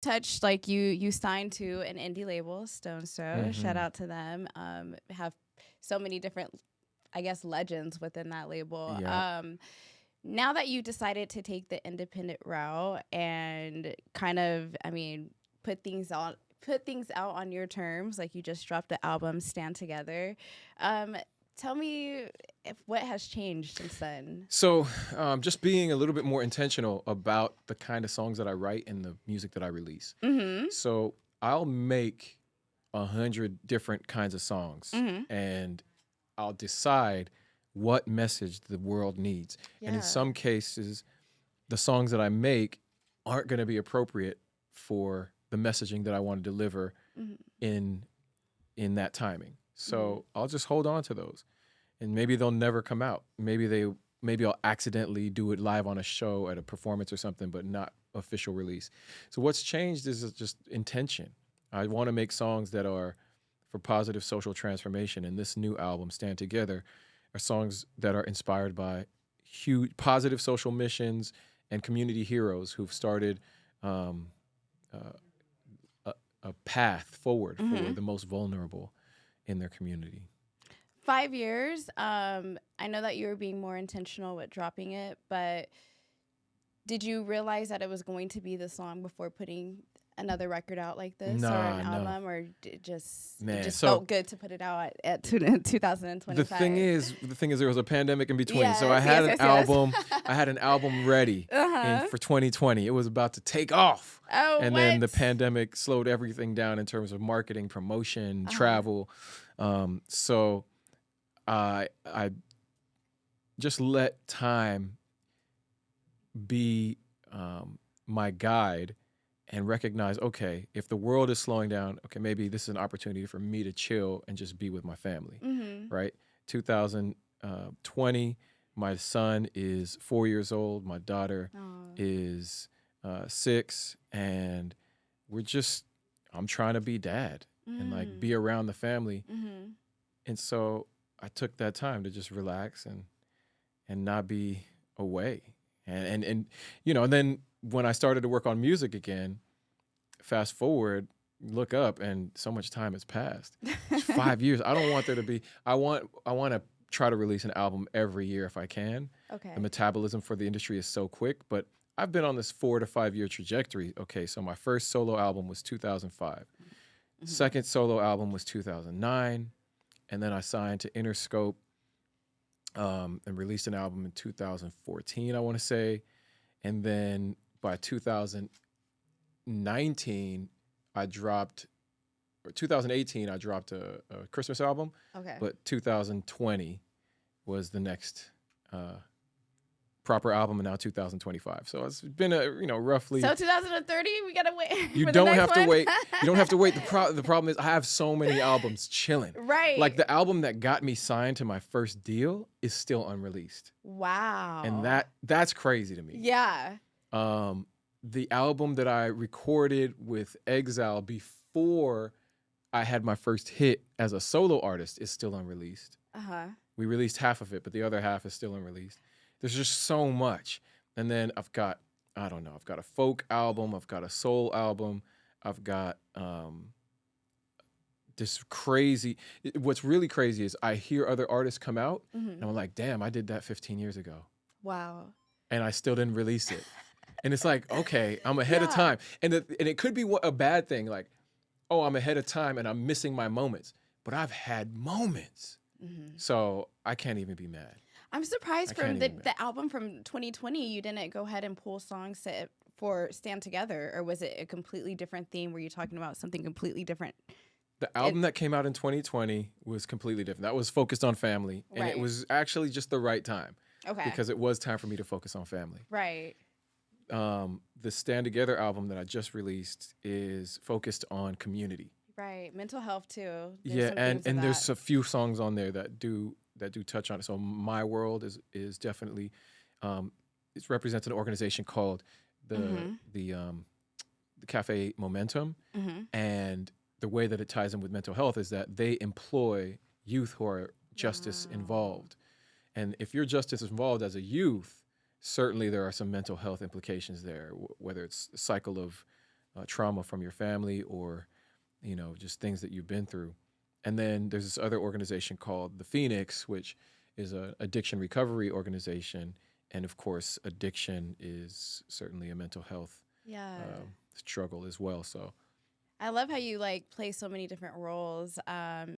touched, like, you signed to an indie label, Stone's Throw. Shout Mm-hmm. out to them. Have so many different, I guess, legends within that label. Yeah. Now that you decided to take the independent route and kind of, I mean, put things out on your terms, like you just dropped the album Stand Together. Um, Tell me if what has changed since then. So, just being a little bit more intentional about the kind of songs that I write and the music that I release. Mm-hmm. So, I'll make 100 different kinds of songs, Mm-hmm. and I'll decide what message the world needs. And in Yeah. some cases, the songs that I make aren't going to be appropriate for the messaging that I want to deliver Mm-hmm. in that timing. So I'll just hold on to those, and maybe they'll never come out. Maybe I'll accidentally do it live on a show at a performance or something, but not official release. So what's changed is just intention. I want to make songs that are for positive social transformation, and this new album, Stand Together, are songs that are inspired by huge positive social missions and community heroes who've started um, uh, a path forward for the most vulnerable in their community. 5 years. I know that you were being more intentional with dropping it, but did you realize that it was going to be this long before putting another record out like this or an No. album, or it just Man, felt good to put it out at 2025? The thing is, there was a pandemic in between, so I Yes, had yes, an yes, yes. album. I had an album ready Uh-huh. for 2020. It was about to take off, Oh, and then the what? pandemic slowed everything down in terms of marketing, promotion, travel. So I just let time be my guide and recognize, okay, if the world is slowing down, okay, maybe this is an opportunity for me to chill and just be with my family, right? 2020, my son is 4 years old. My daughter is 6, and I'm trying to be dad and like be around the family. And so I took that time to just relax and not be away. And and then when I started to work on music again, fast forward, look up, and so much time has passed. It's 5 years. I don't want there to be. I want to try to release an album every year if I can. Okay. The metabolism for the industry is so quick, but I've been on this 4 to 5 year trajectory. Okay, so my first solo album was 2005. Second solo album was 2009, and then I signed to Interscope and released an album in 2014, I want to say. And then by 2019, I dropped, or 2018, I dropped a Christmas album. Okay. But 2020 was the next proper album, and now 2025. So it's been roughly. So 2030, we gotta wait. You for don't the next have to one? wait. You don't have to wait. The problem is I have so many albums chilling. Right. Like the album that got me signed to my first deal is still unreleased. Wow. And that's crazy to me. Yeah. The album that I recorded with Exile before I had my first hit as a solo artist is still unreleased. We released half of it, but the other half is still unreleased. There's just so much. And then I've got a folk album, I've got a soul album, I've got this crazy. What's really crazy is I hear other artists come out, and I'm like, damn, I did that 15 years ago. Wow. And I still didn't release it. And it's like, okay, I'm ahead of time. And it could be a bad thing, like, oh, I'm ahead of time and I'm missing my moments. But I've had moments. So I can't even be mad. I'm surprised from the album from 2020, you didn't go ahead and pull songs for Stand Together, or was it a completely different theme? Were you talking about something completely different? The album that came out in 2020 was completely different. That was focused on family, and it was actually just the right time. Okay. Because it was time for me to focus on family. Right. The Stand Together album that I just released is focused on community. Right. Mental health too. There's and there's a few songs on there that do touch on it. So My World is definitely it represents an organization called the Cafe Momentum, and the way that it ties in with mental health is that they employ youth who are justice involved. And if you're justice involved as a youth, certainly there are some mental health implications there, whether it's a cycle of trauma from your family or, just things that you've been through. And then there's this other organization called the Phoenix, which is an addiction recovery organization. And of course, addiction is certainly a mental health Yeah. struggle as well. So I love how you like play so many different roles